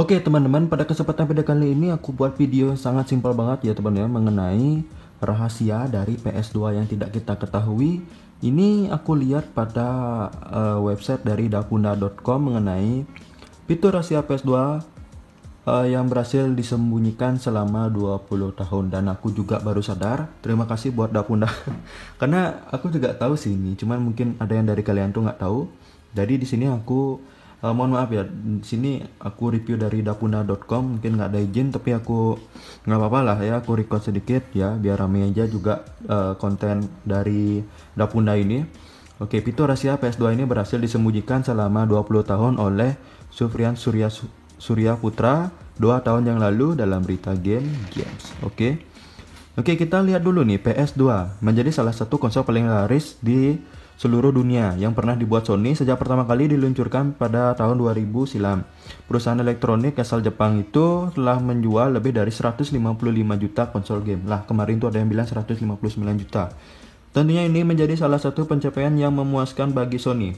Oke teman-teman, pada kesempatan pada kali ini aku buat video yang sangat simpel banget ya teman-teman mengenai rahasia dari PS2 yang tidak kita ketahui. Ini aku lihat pada website dari dapunda.com mengenai fitur rahasia PS2 yang berhasil disembunyikan selama 20 tahun, dan aku juga baru sadar. Terima kasih buat Dapunda karena aku juga tahu sih ini, cuman mungkin ada yang dari kalian tuh nggak tahu. Jadi di sini aku mohon maaf ya, di sini aku review dari dapunda.com, mungkin nggak ada izin, tapi aku nggak apa-apa lah ya, aku record sedikit ya biar rame aja juga konten dari Dapunda ini. Oke, fitur rahasia PS2 ini berhasil disembunyikan selama 20 tahun oleh Sufrian Surya Putra 2 tahun yang lalu dalam berita games. Oke, kita lihat dulu nih. PS2 menjadi salah satu konsol paling laris di seluruh dunia yang pernah dibuat Sony sejak pertama kali diluncurkan pada tahun 2000 silam. Perusahaan elektronik asal Jepang itu telah menjual lebih dari 155 juta konsol game. Lah, kemarin tuh ada yang bilang 159 juta. Tentunya ini menjadi salah satu pencapaian yang memuaskan bagi Sony.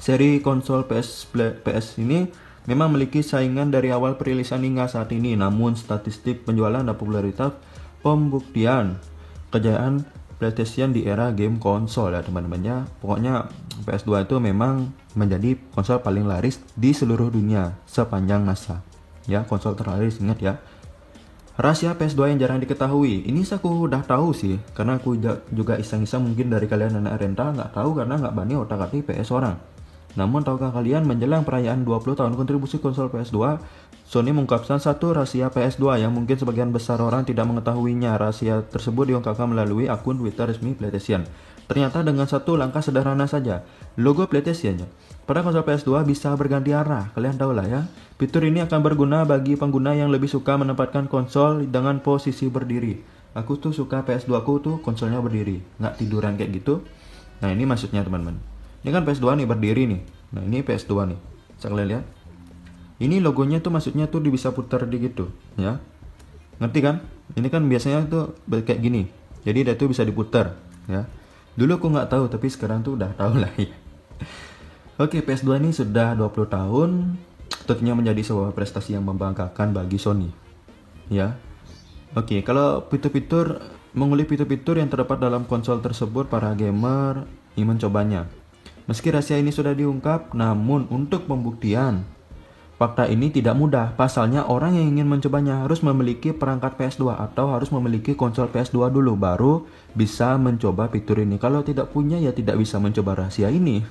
Seri konsol PS ini memang memiliki saingan dari awal perilisan hingga saat ini, namun statistik penjualan dan popularitas pembuktian kejayaan PlayStation di era game konsol ya teman-teman ya. Pokoknya PS2 itu memang menjadi konsol paling laris di seluruh dunia sepanjang masa. Ya, konsol terlaris, ingat ya. Rahasia PS2 yang jarang diketahui. Ini aku udah tahu sih, karena aku juga iseng-iseng, mungkin dari kalian anak rental nggak tahu karena nggak bani otak-atik PS orang. Namun tahukah kalian, menjelang perayaan 20 tahun kontribusi konsol PS2, Sony mengungkapkan satu rahasia PS2 yang mungkin sebagian besar orang tidak mengetahuinya. Rahasia tersebut diungkapkan melalui akun Twitter resmi PlayStation. Ternyata dengan satu langkah sederhana saja, logo PlayStation pada konsol PS2 bisa berganti arah. Kalian tahu lah ya. Fitur ini akan berguna bagi pengguna yang lebih suka menempatkan konsol dengan posisi berdiri. Aku tuh suka PS2 aku tuh konsolnya berdiri, nggak tiduran kayak gitu. Nah, ini maksudnya teman-teman. Ini kan PS2 nih berdiri nih. Nah, ini PS2 nih. Bisa kalian lihat? Ini logonya tuh maksudnya tuh bisa putar di gitu, ya. Ngerti kan? Ini kan biasanya tuh kayak gini. Jadi dia tuh bisa diputar, ya. Dulu aku nggak tahu, tapi sekarang tuh udah tahu lah ya. Oke, PS2 ini sudah 20 tahun. Tentunya menjadi sebuah prestasi yang membanggakan bagi Sony, ya. Oke, kalau mengulik fitur-fitur yang terdapat dalam konsol tersebut, para gamer ingin mencobanya. Meski rahasia ini sudah diungkap, namun untuk pembuktian fakta ini tidak mudah. Pasalnya, orang yang ingin mencobanya harus memiliki perangkat PS2 atau harus memiliki konsol PS2 dulu, baru bisa mencoba fitur ini. Kalau tidak punya, ya tidak bisa mencoba rahasia ini.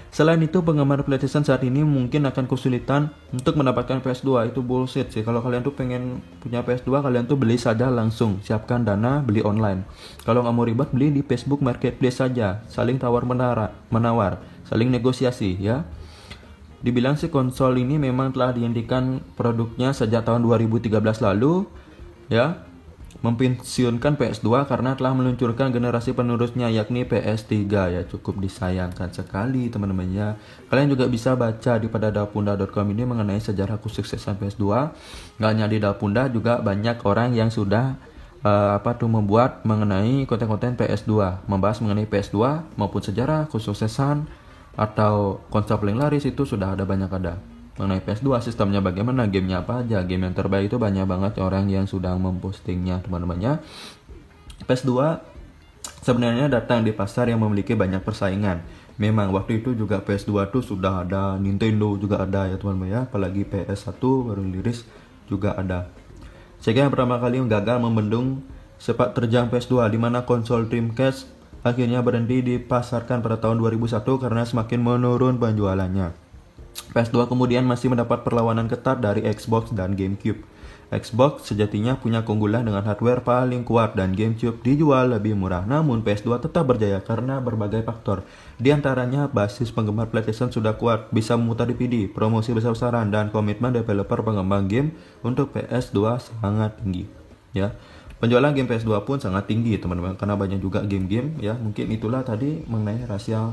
Selain itu, penggemar PlayStation saat ini mungkin akan kesulitan untuk mendapatkan PS2. Itu bullshit sih. Kalau kalian tuh pengen punya PS2, kalian tuh beli saja langsung. Siapkan dana, beli online. Kalau nggak mau ribet, beli di Facebook Marketplace saja. Saling tawar-menawar, saling negosiasi ya. Dibilang sih konsol ini memang telah dihentikan produknya sejak tahun 2013 lalu, ya, mempensiunkan PS2 karena telah meluncurkan generasi penerusnya yakni PS3 ya. Cukup disayangkan sekali teman-teman ya. Kalian juga bisa baca di pada dapunda.com ini mengenai sejarah kesuksesan PS2. Nggak hanya di Dapunda, juga banyak orang yang sudah membuat mengenai konten-konten PS2, membahas mengenai PS2 maupun sejarah kesuksesan atau konsol paling laris. Itu sudah ada banyak mengenai PS2, sistemnya bagaimana, gamenya apa aja, game yang terbaik itu banyak banget orang yang sudah mempostingnya teman-teman ya. PS2 sebenarnya datang di pasar yang memiliki banyak persaingan. Memang waktu itu juga PS2 tuh sudah ada, Nintendo juga ada ya teman-teman ya, apalagi PS1 baru liris juga ada. Sehingga yang pertama kali gagal membendung sepak terjang PS2, di mana konsol Dreamcast akhirnya berhenti dipasarkan pada tahun 2001 karena semakin menurun penjualannya. PS2 kemudian masih mendapat perlawanan ketat dari Xbox dan GameCube. Xbox sejatinya punya keunggulan dengan hardware paling kuat dan GameCube dijual lebih murah. Namun PS2 tetap berjaya karena berbagai faktor. Di antaranya basis penggemar PlayStation sudah kuat, bisa memutar DVD, promosi besar-besaran, dan komitmen developer pengembang game untuk PS2 sangat tinggi. Ya. Penjualan game PS2 pun sangat tinggi teman-teman, karena banyak juga game-game ya. Mungkin itulah tadi mengenai rahasia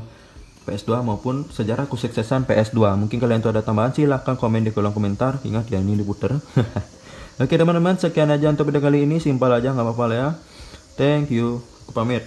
PS2 maupun sejarah kesuksesan PS2. Mungkin kalian tuh ada tambahan, silahkan komen di kolom komentar. Ingat ya, ini diputer. Oke teman-teman, sekian aja untuk video kali ini. Simpel aja, nggak apa-apa ya. Thank you. Aku pamit.